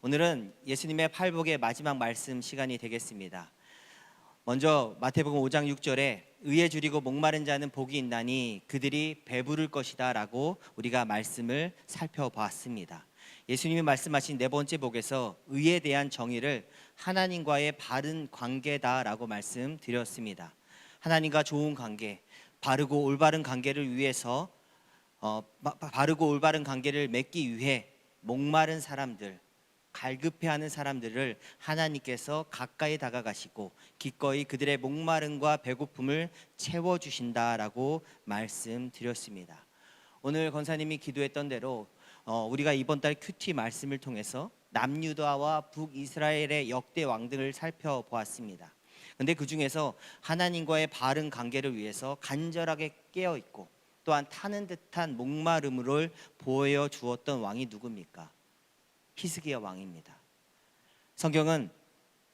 오늘은 예수님의 팔복의 마지막 말씀 시간이 되겠습니다. 먼저 마태복음 5장 6절에 의에 줄이고 목마른 자는 복이 있나니 그들이 배부를 것이다 라고 우리가 말씀을 살펴보았습니다. 예수님이 말씀하신 네 번째 복에서 의에 대한 정의를 하나님과의 바른 관계다라고 말씀드렸습니다. 하나님과 좋은 관계, 바르고 올바른 관계를 위해서 바르고 올바른 관계를 맺기 위해 목마른 사람들, 갈급해하는 사람들을 하나님께서 가까이 다가가시고 기꺼이 그들의 목마름과 배고픔을 채워주신다라고 말씀드렸습니다. 오늘 권사님이 기도했던 대로 우리가 이번 달 큐티 말씀을 통해서 남유다와 북이스라엘의 역대 왕들을 살펴보았습니다. 그런데 그 중에서 하나님과의 바른 관계를 위해서 간절하게 깨어있고 또한 타는 듯한 목마름을 보여주었던 왕이 누굽니까? 히스기야 왕입니다. 성경은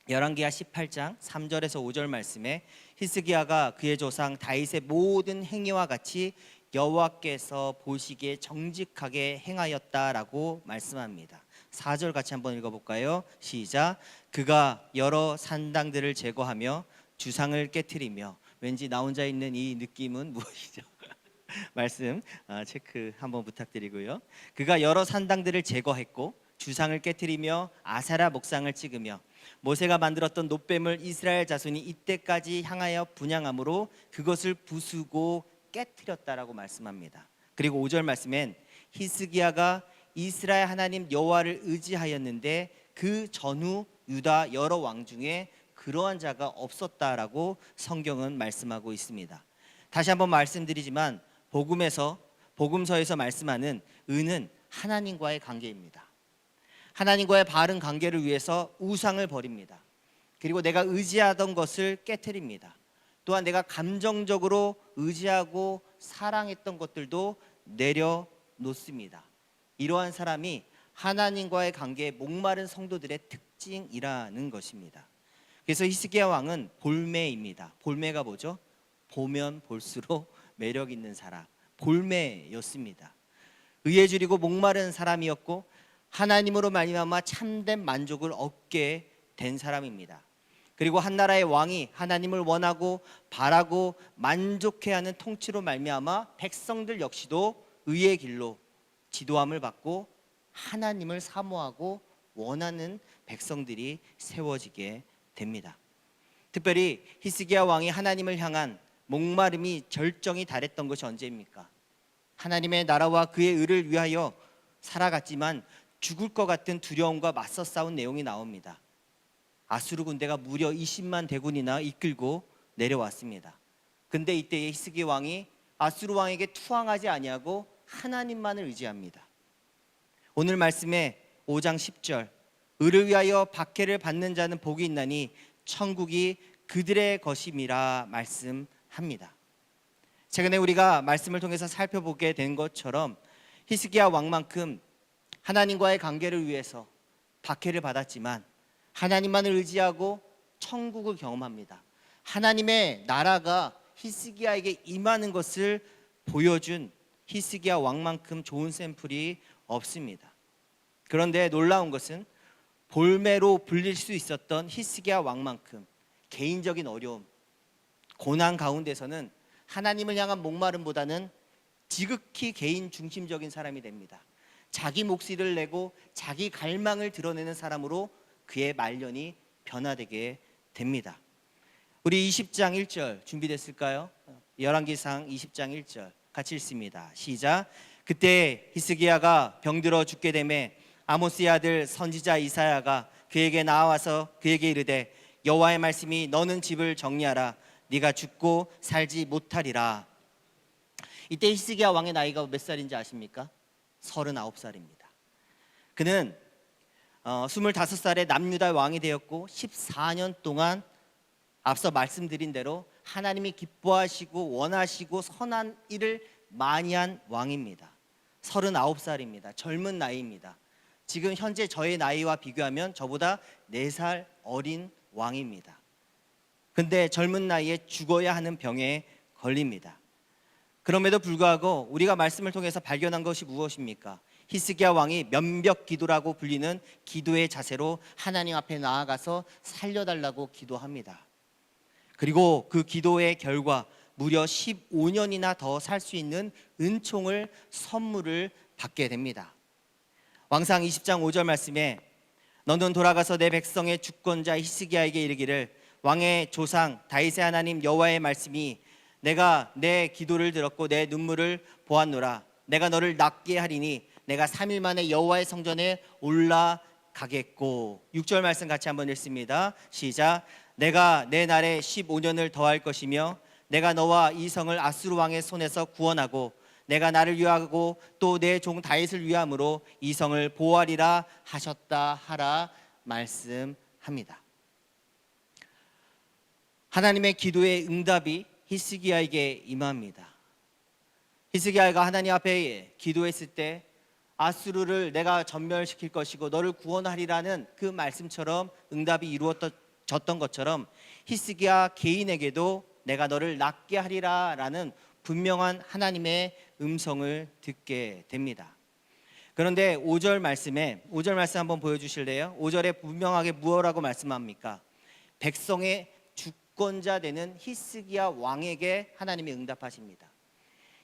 열왕기하 18장 3절에서 5절 말씀에 히스기야가 그의 조상 다윗의 모든 행위와 같이 여호와께서 보시기에 정직하게 행하였다라고 말씀합니다. 4절 같이 한번 읽어볼까요? 시작. 그가 여러 산당들을 제거하며 주상을 깨트리며, 왠지 나 혼자 있는 이 느낌은 무엇이죠? 말씀 체크 한번 부탁드리고요. 그가 여러 산당들을 제거했고 주상을 깨트리며 아세라 목상을 찍으며 모세가 만들었던 놋뱀을 이스라엘 자손이 이때까지 향하여 분향함으로 그것을 부수고 깨트렸다라고 말씀합니다. 그리고 5절 말씀엔 히스기야가 이스라엘 하나님 여호와를 의지하였는데 그 전후 유다 여러 왕 중에 그러한 자가 없었다라고 성경은 말씀하고 있습니다. 다시 한번 말씀드리지만 복음서에서 말씀하는 의는 하나님과의 관계입니다. 하나님과의 바른 관계를 위해서 우상을 버립니다. 그리고 내가 의지하던 것을 깨트립니다. 또한 내가 감정적으로 의지하고 사랑했던 것들도 내려놓습니다. 이러한 사람이 하나님과의 관계에 목마른 성도들의 특징이라는 것입니다. 그래서 히스기야 왕은 볼매입니다. 볼매가 뭐죠? 보면 볼수록 매력 있는 사람, 볼매였습니다. 의에 줄이고 목마른 사람이었고 하나님으로 말미암아 참된 만족을 얻게 된 사람입니다. 그리고 한 나라의 왕이 하나님을 원하고 바라고 만족해하는 통치로 말미암아 백성들 역시도 의의 길로 지도함을 받고 하나님을 사모하고 원하는 백성들이 세워지게 됩니다. 특별히 히스기야 왕이 하나님을 향한 목마름이 절정이 달했던 것이 언제입니까? 하나님의 나라와 그의 의를 위하여 살아갔지만 죽을 것 같은 두려움과 맞서 싸운 내용이 나옵니다. 아수르 군대가 무려 20만 대군이나 이끌고 내려왔습니다. 근데 이때 히스기 왕이 아수르 왕에게 투항하지 아니하고 하나님만을 의지합니다. 오늘 말씀에 5장 10절 의를 위하여 박해를 받는 자는 복이 있나니 천국이 그들의 것임이라 말씀합니다. 최근에 우리가 말씀을 통해서 살펴보게 된 것처럼 히스기야 왕만큼 하나님과의 관계를 위해서 박해를 받았지만 하나님만을 의지하고 천국을 경험합니다. 하나님의 나라가 히스기야에게 임하는 것을 보여준 히스기야 왕만큼 좋은 샘플이 없습니다. 그런데 놀라운 것은 볼매로 불릴 수 있었던 히스기야 왕만큼 개인적인 어려움, 고난 가운데서는 하나님을 향한 목마름보다는 지극히 개인 중심적인 사람이 됩니다. 자기 몫을 내고 자기 갈망을 드러내는 사람으로 그의 말년이 변화되게 됩니다. 우리 20장 1절 준비됐을까요? 열왕기상 20장 1절 같이 읽습니다. 시작. 그때 히스기야가 병들어 죽게 되매 아모스의 아들 선지자 이사야가 그에게 나와서 그에게 이르되 여호와의 말씀이 너는 집을 정리하라 네가 죽고 살지 못하리라. 이때 히스기야 왕의 나이가 몇 살인지 아십니까? 39살입니다. 그는 25살에 남유다 왕이 되었고 14년 동안 앞서 말씀드린 대로 하나님이 기뻐하시고 원하시고 선한 일을 많이 한 왕입니다. 39살입니다. 젊은 나이입니다. 지금 현재 저의 나이와 비교하면 저보다 4살 어린 왕입니다. 근데 젊은 나이에 죽어야 하는 병에 걸립니다. 그럼에도 불구하고 우리가 말씀을 통해서 발견한 것이 무엇입니까? 히스기야 왕이 면벽 기도라고 불리는 기도의 자세로 하나님 앞에 나아가서 살려달라고 기도합니다. 그리고 그 기도의 결과 무려 15년이나 더 살 수 있는 은총을 선물을 받게 됩니다. 왕상 20장 5절 말씀에 너는 돌아가서 내 백성의 주권자 히스기야에게 이르기를 왕의 조상 다윗의 하나님 여호와의 말씀이 내가 내 기도를 들었고 내 눈물을 보았노라. 내가 너를 낫게 하리니 내가 3일 만에 여호와의 성전에 올라가겠고. 6절 말씀 같이 한번 읽습니다. 시작. 내가 내 날에 15년을 더할 것이며 내가 너와 이 성을 아수르 왕의 손에서 구원하고 내가 나를 위하고 또 내 종 다윗을 위함으로 이 성을 보호하리라 하셨다 하라 말씀합니다. 하나님의 기도의 응답이 히스기야에게 임합니다. 히스기야가 하나님 앞에 기도했을 때 아수르를 내가 전멸시킬 것이고 너를 구원하리라는 그 말씀처럼 응답이 이루어졌던 것처럼 히스기야 개인에게도 내가 너를 낫게 하리라라는 분명한 하나님의 음성을 듣게 됩니다. 그런데 5절 말씀 한번 보여주실래요? 5절에 분명하게 무엇라고 말씀합니까? 백성의 주권자 되는 히스기야 왕에게 하나님이 응답하십니다.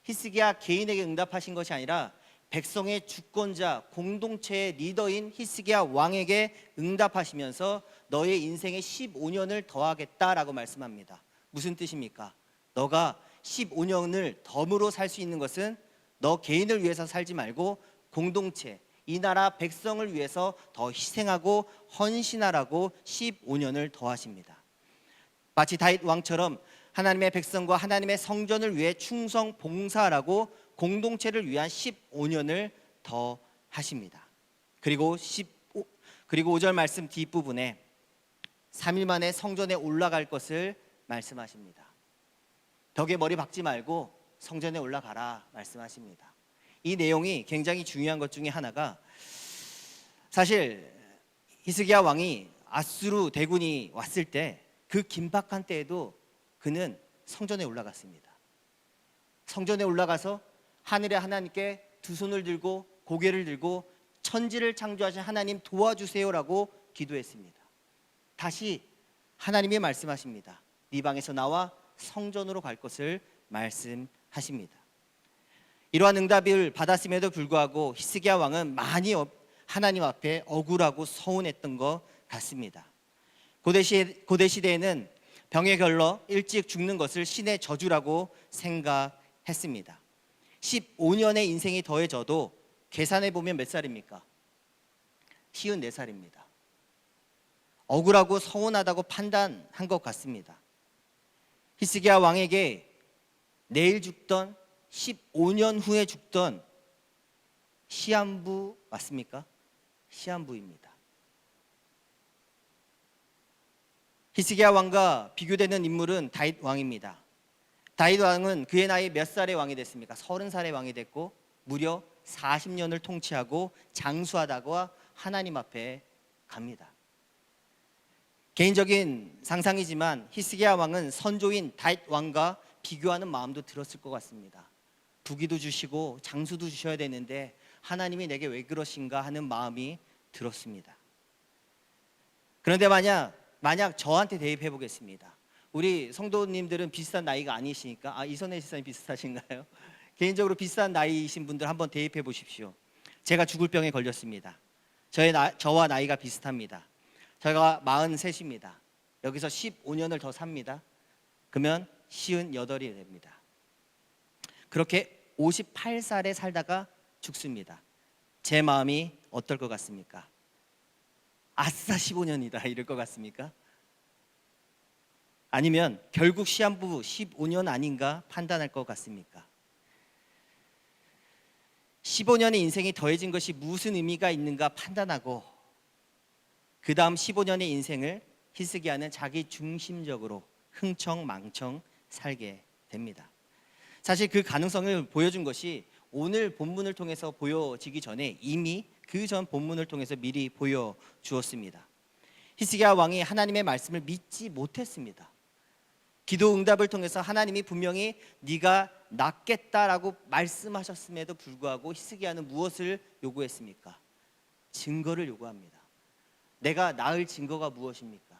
히스기야 개인에게 응답하신 것이 아니라 백성의 주권자 공동체의 리더인 히스기야 왕에게 응답하시면서 너의 인생에 15년을 더하겠다라고 말씀합니다. 무슨 뜻입니까? 너가 15년을 덤으로 살 수 있는 것은 너 개인을 위해서 살지 말고 공동체, 이 나라 백성을 위해서 더 희생하고 헌신하라고 15년을 더하십니다. 마치 다윗 왕처럼 하나님의 백성과 하나님의 성전을 위해 충성 봉사하라고 공동체를 위한 15년을 더 하십니다. 그리고 5절 말씀 뒷부분에 3일 만에 성전에 올라갈 것을 말씀하십니다. 벽에 머리 박지 말고 성전에 올라가라 말씀하십니다. 이 내용이 굉장히 중요한 것 중에 하나가 사실 히스기야 왕이 아수르 대군이 왔을 때 그 긴박한 때에도 그는 성전에 올라갔습니다. 성전에 올라가서 하늘의 하나님께 두 손을 들고 고개를 들고 천지를 창조하신 하나님 도와주세요라고 기도했습니다. 다시 하나님이 말씀하십니다. 네 방에서 나와 성전으로 갈 것을 말씀하십니다. 이러한 응답을 받았음에도 불구하고 히스기야 왕은 많이 하나님 앞에 억울하고 서운했던 것 같습니다. 고대 시대에는 병에 걸러 일찍 죽는 것을 신의 저주라고 생각했습니다. 15년의 인생이 더해져도 계산해 보면 몇 살입니까? 54살입니다. 억울하고 서운하다고 판단한 것 같습니다. 히스기야 왕에게 내일 죽던 15년 후에 죽던 시한부 맞습니까? 시한부입니다. 히스기야 왕과 비교되는 인물은 다윗 왕입니다. 다윗 왕은 그의 나이 몇 살에 왕이 됐습니까? 30살에 왕이 됐고 무려 40년을 통치하고 장수하다가 하나님 앞에 갑니다. 개인적인 상상이지만 히스기야 왕은 선조인 다윗 왕과 비교하는 마음도 들었을 것 같습니다. 부귀도 주시고 장수도 주셔야 되는데 하나님이 내게 왜 그러신가 하는 마음이 들었습니다. 그런데 만약 저한테 대입해 보겠습니다. 우리 성도님들은 비슷한 나이가 아니시니까 이선혜 지사님 비슷하신가요? 개인적으로 비슷한 나이이신 분들 한번 대입해 보십시오. 제가 죽을 병에 걸렸습니다. 저와 나이가 비슷합니다. 제가 43입니다. 여기서 15년을 더 삽니다. 그러면 58이 됩니다. 그렇게 58살에 살다가 죽습니다. 제 마음이 어떨 것 같습니까? 아싸 15년이다 이럴 것 같습니까? 아니면 결국 시한부 15년 아닌가 판단할 것 같습니까? 15년의 인생이 더해진 것이 무슨 의미가 있는가 판단하고 그 다음 15년의 인생을 히스기야는 자기 중심적으로 흥청망청 살게 됩니다. 사실 그 가능성을 보여준 것이 오늘 본문을 통해서 보여지기 전에 이미 그 전 본문을 통해서 미리 보여주었습니다. 히스기야 왕이 하나님의 말씀을 믿지 못했습니다. 기도 응답을 통해서 하나님이 분명히 네가 낫겠다라고 말씀하셨음에도 불구하고 히스기야는 무엇을 요구했습니까? 증거를 요구합니다. 내가 나을 증거가 무엇입니까?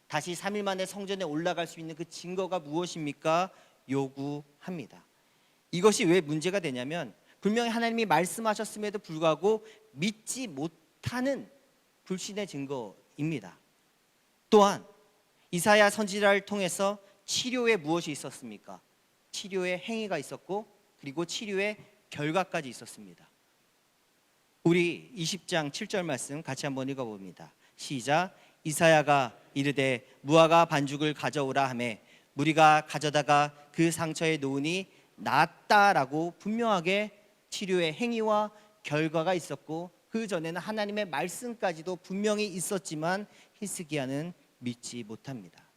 다시 3일 만에 성전에 올라갈 수 있는 그 증거가 무엇입니까? 요구합니다. 이것이 왜 문제가 되냐면 분명히 하나님이 말씀하셨음에도 불구하고 믿지 못하는 불신의 증거입니다. 또한 이사야 선지자를 통해서 치료에 무엇이 있었습니까? 치료의 행위가 있었고 그리고 치료의 결과까지 있었습니다. 우리 20장 7절 말씀 같이 한번 읽어봅니다. 시작. 이사야가 이르되 무화과 반죽을 가져오라 하매 무리가 가져다가 그 상처에 놓으니 낫다라고 분명하게 치료의 행위와 결과가 있었고 그 전에는 하나님의 말씀까지도 분명히 있었지만 히스기야는 믿지 못합니다.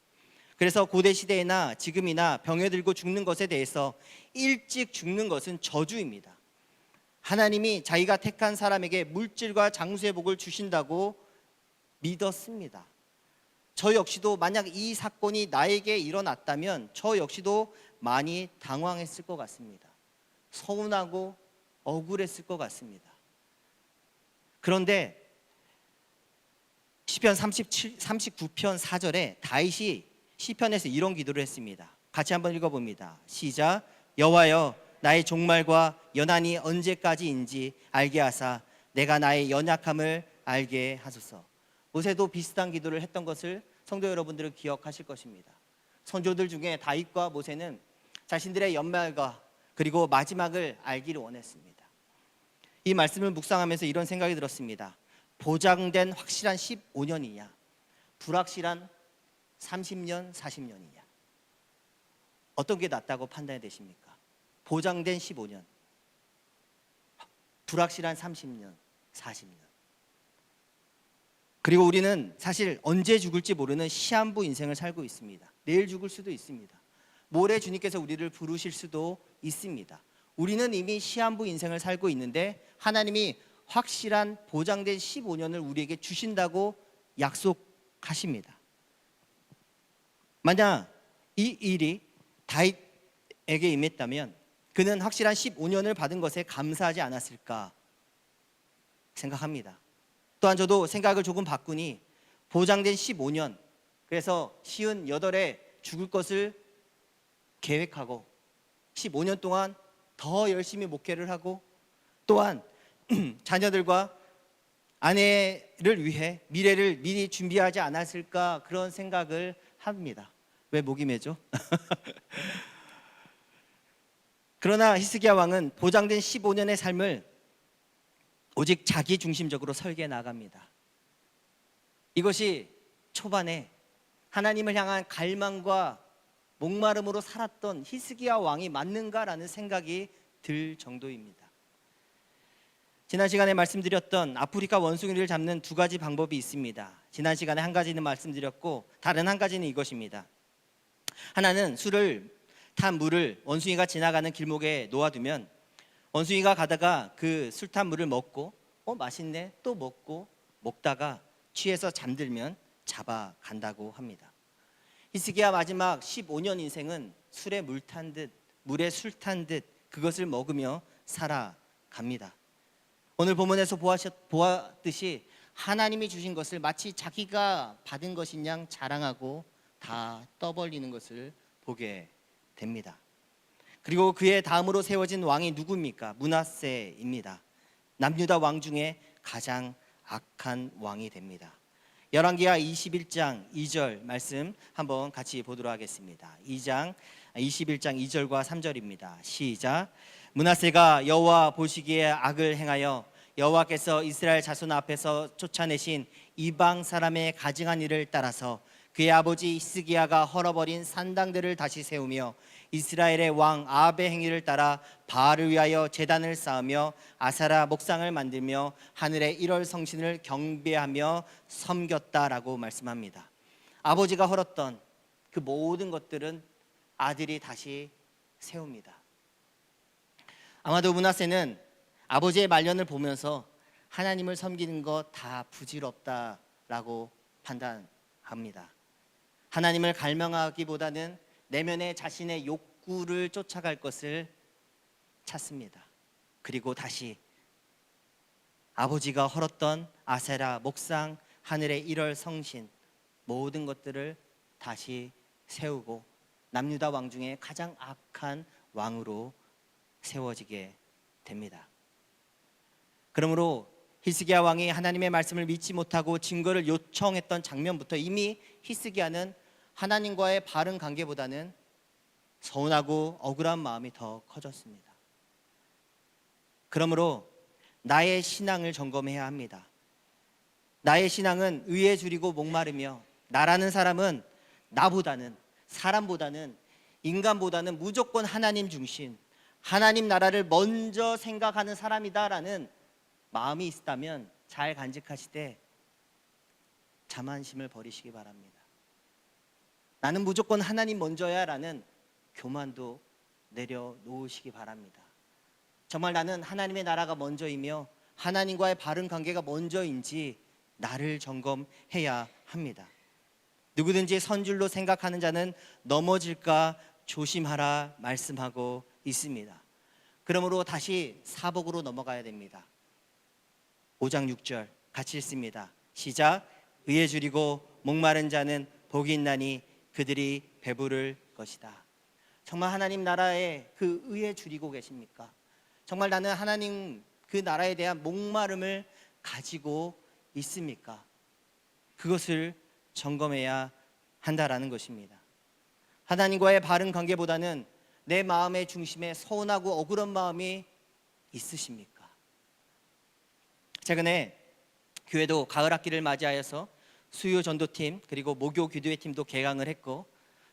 그래서 고대 시대나 지금이나 병에 들고 죽는 것에 대해서 일찍 죽는 것은 저주입니다. 하나님이 자기가 택한 사람에게 물질과 장수의 복을 주신다고 믿었습니다. 저 역시도 만약 이 사건이 나에게 일어났다면 저 역시도 많이 당황했을 것 같습니다. 서운하고 억울했을 것 같습니다. 그런데 시편 39편 4절에 다윗이 시편에서 이런 기도를 했습니다. 같이 한번 읽어봅니다. 시작. 여호와여 나의 종말과 연한이 언제까지인지 알게 하사 내가 나의 연약함을 알게 하소서. 모세도 비슷한 기도를 했던 것을 성도 여러분들은 기억하실 것입니다. 선조들 중에 다윗과 모세는 자신들의 연말과 그리고 마지막을 알기를 원했습니다. 이 말씀을 묵상하면서 이런 생각이 들었습니다. 보장된 확실한 15년이냐 불확실한 30년, 40년이냐 어떤 게 낫다고 판단이 되십니까? 보장된 15년 불확실한 30년, 40년. 그리고 우리는 사실 언제 죽을지 모르는 시한부 인생을 살고 있습니다. 내일 죽을 수도 있습니다. 모레 주님께서 우리를 부르실 수도 있습니다. 우리는 이미 시한부 인생을 살고 있는데 하나님이 확실한 보장된 15년을 우리에게 주신다고 약속하십니다. 만약 이 일이 다윗에게 임했다면 그는 확실한 15년을 받은 것에 감사하지 않았을까 생각합니다. 또한 저도 생각을 조금 바꾸니 보장된 15년, 그래서 58에 죽을 것을 계획하고 15년 동안 더 열심히 목회를 하고 또한 자녀들과 아내를 위해 미래를 미리 준비하지 않았을까 그런 생각을 합니다. 왜 목이 메죠? 그러나 히스기야 왕은 보장된 15년의 삶을 오직 자기 중심적으로 설계해 나갑니다. 이것이 초반에 하나님을 향한 갈망과 목마름으로 살았던 히스기야 왕이 맞는가라는 생각이 들 정도입니다. 지난 시간에 말씀드렸던 아프리카 원숭이를 잡는 두 가지 방법이 있습니다. 지난 시간에 한 가지는 말씀드렸고 다른 한 가지는 이것입니다. 하나는 술을 탄 물을 원숭이가 지나가는 길목에 놓아두면 원숭이가 가다가 그 술 탄 물을 먹고 맛있네 또 먹다가 취해서 잠들면 잡아간다고 합니다. 히스기야 마지막 15년 인생은 술에 물 탄 듯 물에 술 탄 듯 그것을 먹으며 살아갑니다. 오늘 본문에서 보았듯이 하나님이 주신 것을 마치 자기가 받은 것인 양 자랑하고 다 떠벌리는 것을 보게 됩니다. 그리고 그의 다음으로 세워진 왕이 누구입니까? 므낫세입니다. 남유다 왕 중에 가장 악한 왕이 됩니다. 열왕기하 21장 2절 말씀 한번 같이 보도록 하겠습니다. 21장 2절과 3절입니다. 시작. 므낫세가 여호와 보시기에 악을 행하여 여호와께서 이스라엘 자손 앞에서 쫓아내신 이방 사람의 가증한 일을 따라서 그의 아버지 히스기야가 헐어버린 산당들을 다시 세우며 이스라엘의 왕 아합의 행위를 따라 바알을 위하여 제단을 쌓으며 아사라 목상을 만들며 하늘의 1월 성신을 경배하며 섬겼다라고 말씀합니다. 아버지가 헐었던 그 모든 것들은 아들이 다시 세웁니다. 아마도 므낫세는 아버지의 말년을 보면서 하나님을 섬기는 것 다 부질없다라고 판단합니다. 하나님을 갈망하기보다는 내면의 자신의 욕구를 쫓아갈 것을 찾습니다. 그리고 다시 아버지가 헐었던 아세라, 목상, 하늘의 일월 성신 모든 것들을 다시 세우고 남유다 왕 중에 가장 악한 왕으로 세워지게 됩니다. 그러므로 히스기야 왕이 하나님의 말씀을 믿지 못하고 증거를 요청했던 장면부터 이미 히스기야는 하나님과의 바른 관계보다는 서운하고 억울한 마음이 더 커졌습니다. 그러므로 나의 신앙을 점검해야 합니다. 나의 신앙은 의에 줄이고 목마르며 나라는 사람은 나보다는, 사람보다는, 인간보다는 무조건 하나님 중심, 하나님 나라를 먼저 생각하는 사람이다라는 마음이 있다면 잘 간직하시되 자만심을 버리시기 바랍니다. 나는 무조건 하나님 먼저야 라는 교만도 내려놓으시기 바랍니다. 정말 나는 하나님의 나라가 먼저이며 하나님과의 바른 관계가 먼저인지 나를 점검해야 합니다. 누구든지 선줄로 생각하는 자는 넘어질까 조심하라 말씀하고 있습니다. 그러므로 다시 사복으로 넘어가야 됩니다. 5장 6절 같이 읽습니다. 시작. 의에 줄이고 목마른 자는 복이 있나니 그들이 배부를 것이다. 정말 하나님 나라에 그 의에 줄이고 계십니까? 정말 나는 하나님 그 나라에 대한 목마름을 가지고 있습니까? 그것을 점검해야 한다라는 것입니다. 하나님과의 바른 관계보다는 내 마음의 중심에 서운하고 억울한 마음이 있으십니까? 최근에 교회도 가을 학기를 맞이하여서 수요 전도팀 그리고 목요 기도회 팀도 개강을 했고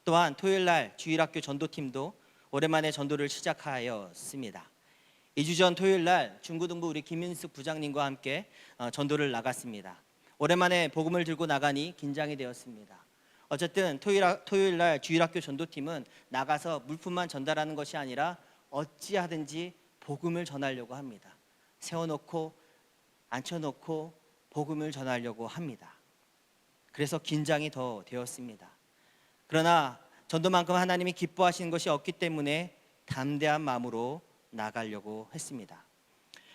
또한 토요일날 주일학교 전도팀도 오랜만에 전도를 시작하였습니다. 2주 전 토요일날 중고등부 우리 김윤숙 부장님과 함께 전도를 나갔습니다. 오랜만에 복음을 들고 나가니 긴장이 되었습니다. 어쨌든 토요일날 주일학교 전도팀은 나가서 물품만 전달하는 것이 아니라 어찌하든지 복음을 전하려고 합니다. 세워놓고 앉혀놓고 복음을 전하려고 합니다. 그래서 긴장이 더 되었습니다. 그러나 전도만큼 하나님이 기뻐하시는 것이 없기 때문에 담대한 마음으로 나가려고 했습니다.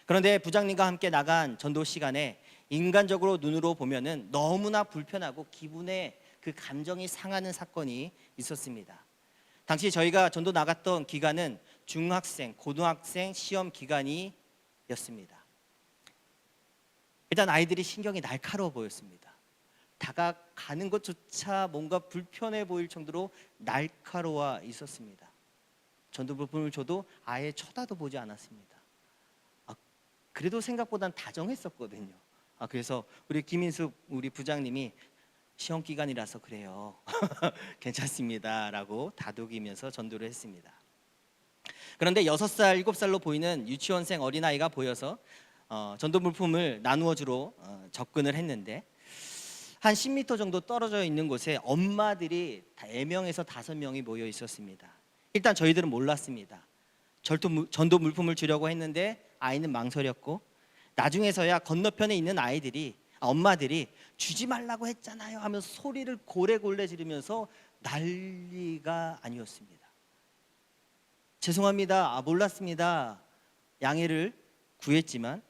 그런데 부장님과 함께 나간 전도 시간에 인간적으로 눈으로 보면은 너무나 불편하고 기분에 그 감정이 상하는 사건이 있었습니다. 당시 저희가 전도 나갔던 기간은 중학생, 고등학생 시험 기간이었습니다. 일단 아이들이 신경이 날카로워 보였습니다. 다가가는 것조차 뭔가 불편해 보일 정도로 날카로워 있었습니다. 전도 물품을 줘도 아예 쳐다도 보지 않았습니다. 그래도 생각보단 다정했었거든요. 그래서 우리 김인숙 우리 부장님이 시험 기간이라서 그래요. 괜찮습니다 라고 다독이면서 전도를 했습니다. 그런데 6살, 7살로 보이는 유치원생 어린아이가 보여서 전도 물품을 나누어 주러 접근을 했는데 한 10m 정도 떨어져 있는 곳에 엄마들이 4명에서 5명이 모여 있었습니다. 일단 저희들은 몰랐습니다. 전도 물품을 주려고 했는데 아이는 망설였고 나중에서야 건너편에 있는 엄마들이 주지 말라고 했잖아요 하면서 소리를 고래고래 지르면서 난리가 아니었습니다. 죄송합니다. 몰랐습니다. 양해를 구했지만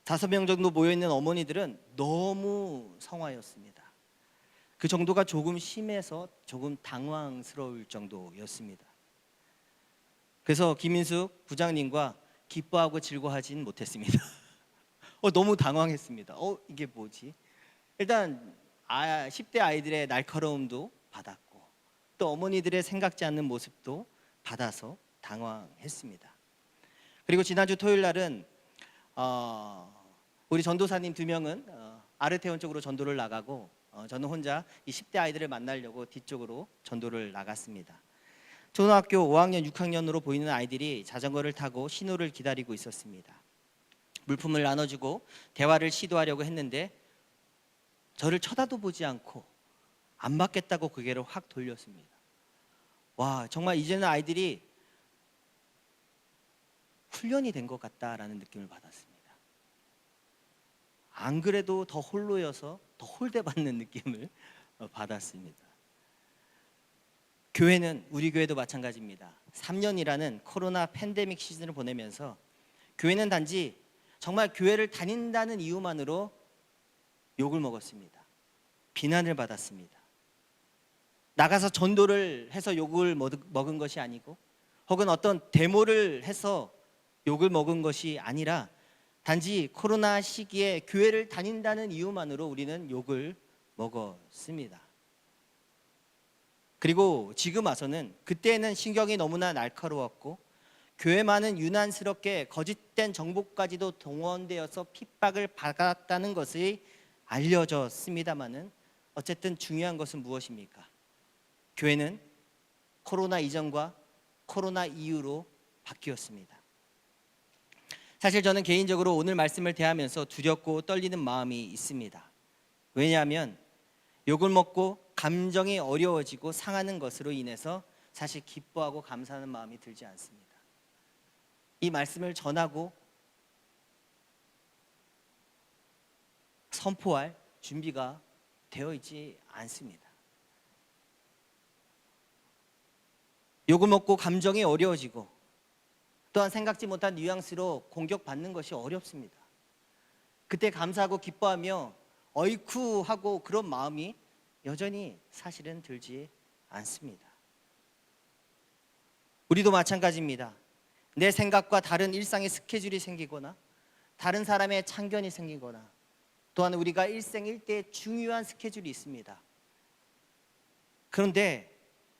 5명 정도 모여있는 어머니들은 너무 성화였습니다. 그 정도가 조금 심해서 조금 당황스러울 정도였습니다. 그래서 김인숙 부장님과 기뻐하고 즐거워하진 못했습니다. 너무 당황했습니다. 이게 뭐지? 일단 10대 아이들의 날카로움도 받았고 또 어머니들의 생각지 않는 모습도 받아서 당황했습니다. 그리고 지난주 토요일 날은 우리 전도사님 2명은 아르테온 쪽으로 전도를 나가고 저는 혼자 이 10대 아이들을 만나려고 뒤쪽으로 전도를 나갔습니다. 초등학교 5학년, 6학년으로 보이는 아이들이 자전거를 타고 신호를 기다리고 있었습니다. 물품을 나눠주고 대화를 시도하려고 했는데 저를 쳐다도 보지 않고 안 받겠다고 고개를 확 돌렸습니다. 와, 정말 이제는 아이들이 훈련이 된 것 같다라는 느낌을 받았습니다. 안 그래도 더 홀로여서 더 홀대받는 느낌을 받았습니다. 교회는 우리 교회도 마찬가지입니다. 3년이라는 코로나 팬데믹 시즌을 보내면서 교회는 단지 정말 교회를 다닌다는 이유만으로 욕을 먹었습니다. 비난을 받았습니다. 나가서 전도를 해서 욕을 먹은 것이 아니고 혹은 어떤 데모를 해서 욕을 먹은 것이 아니라 단지 코로나 시기에 교회를 다닌다는 이유만으로 우리는 욕을 먹었습니다. 그리고 지금 와서는 그때는 신경이 너무나 날카로웠고 교회만은 유난스럽게 거짓된 정보까지도 동원되어서 핍박을 받았다는 것이 알려졌습니다마는 어쨌든 중요한 것은 무엇입니까? 교회는 코로나 이전과 코로나 이후로 바뀌었습니다. 사실 저는 개인적으로 오늘 말씀을 대하면서 두렵고 떨리는 마음이 있습니다. 왜냐하면 욕을 먹고 감정이 어려워지고 상하는 것으로 인해서 사실 기뻐하고 감사하는 마음이 들지 않습니다. 이 말씀을 전하고 선포할 준비가 되어 있지 않습니다. 욕을 먹고 감정이 어려워지고 또한 생각지 못한 뉘앙스로 공격받는 것이 어렵습니다. 그때 감사하고 기뻐하며 어이쿠 하고 그런 마음이 여전히 사실은 들지 않습니다. 우리도 마찬가지입니다. 내 생각과 다른 일상의 스케줄이 생기거나 다른 사람의 참견이 생기거나 또한 우리가 일생일대의 중요한 스케줄이 있습니다. 그런데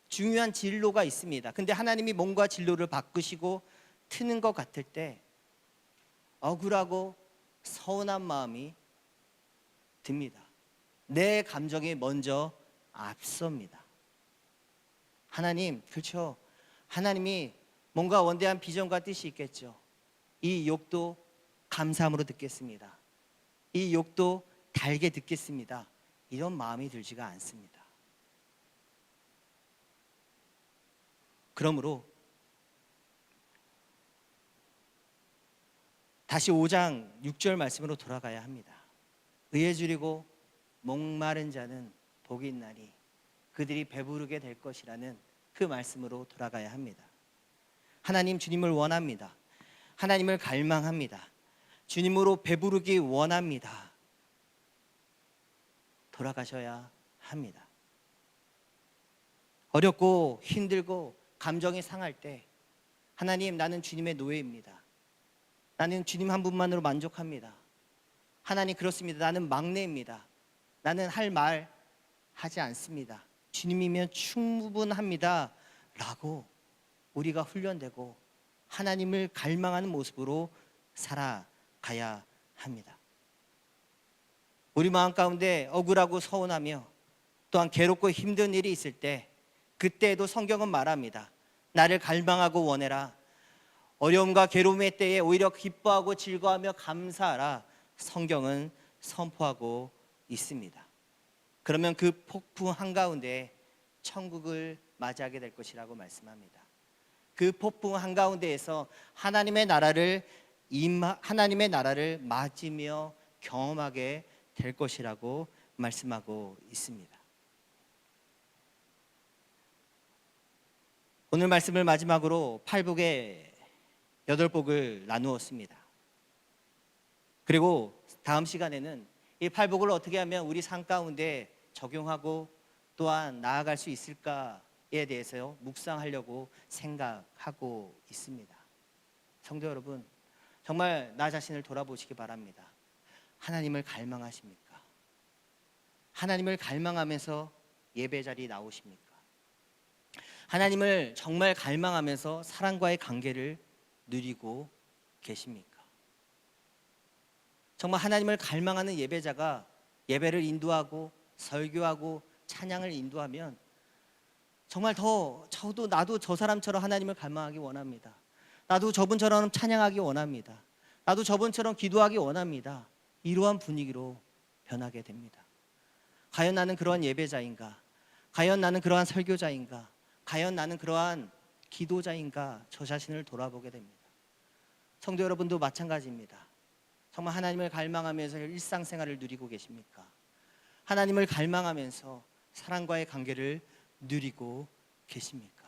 중요한 진로가 있습니다. 근데 하나님이 뭔가 진로를 바꾸시고 트는 것 같을 때 억울하고 서운한 마음이 듭니다. 내 감정이 먼저 앞섭니다. 하나님, 그렇죠. 하나님이 뭔가 원대한 비전과 뜻이 있겠죠. 이 욕도 감사함으로 듣겠습니다. 이 욕도 달게 듣겠습니다. 이런 마음이 들지가 않습니다. 그러므로 다시 5장 6절 말씀으로 돌아가야 합니다. 의에 줄이고 목마른 자는 복이 있나니 그들이 배부르게 될 것이라는 그 말씀으로 돌아가야 합니다. 하나님, 주님을 원합니다. 하나님을 갈망합니다. 주님으로 배부르기 원합니다. 돌아가셔야 합니다. 어렵고 힘들고 감정이 상할 때 하나님, 나는 주님의 노예입니다. 나는 주님 한 분만으로 만족합니다. 하나님, 그렇습니다. 나는 막내입니다. 나는 할 말 하지 않습니다. 주님이면 충분합니다. 라고 우리가 훈련되고 하나님을 갈망하는 모습으로 살아가야 합니다. 우리 마음 가운데 억울하고 서운하며 또한 괴롭고 힘든 일이 있을 때 그때에도 성경은 말합니다. 나를 갈망하고 원해라. 어려움과 괴로움의 때에 오히려 기뻐하고 즐거워하며 감사하라. 성경은 선포하고 있습니다. 그러면 그 폭풍 한가운데 천국을 맞이하게 될 것이라고 말씀합니다. 그 폭풍 한가운데에서 하나님의 나라를 맞으며 경험하게 될 것이라고 말씀하고 있습니다. 오늘 말씀을 마지막으로 팔복의 8복을 나누었습니다. 그리고 다음 시간에는 이 팔복을 어떻게 하면 우리 삶 가운데 적용하고 또한 나아갈 수 있을까에 대해서 묵상하려고 생각하고 있습니다. 성도 여러분, 정말 나 자신을 돌아보시기 바랍니다. 하나님을 갈망하십니까? 하나님을 갈망하면서 예배 자리에 나오십니까? 하나님을 정말 갈망하면서 사랑과의 관계를 누리고 계십니까? 정말 하나님을 갈망하는 예배자가 예배를 인도하고 설교하고 찬양을 인도하면 정말 나도 저 사람처럼 하나님을 갈망하기 원합니다. 나도 저분처럼 찬양하기 원합니다. 나도 저분처럼 기도하기 원합니다. 이러한 분위기로 변하게 됩니다. 과연 나는 그러한 예배자인가? 과연 나는 그러한 설교자인가? 과연 나는 그러한 기도자인가? 저 자신을 돌아보게 됩니다. 성도 여러분도 마찬가지입니다. 정말 하나님을 갈망하면서 일상생활을 누리고 계십니까? 하나님을 갈망하면서 사랑과의 관계를 누리고 계십니까?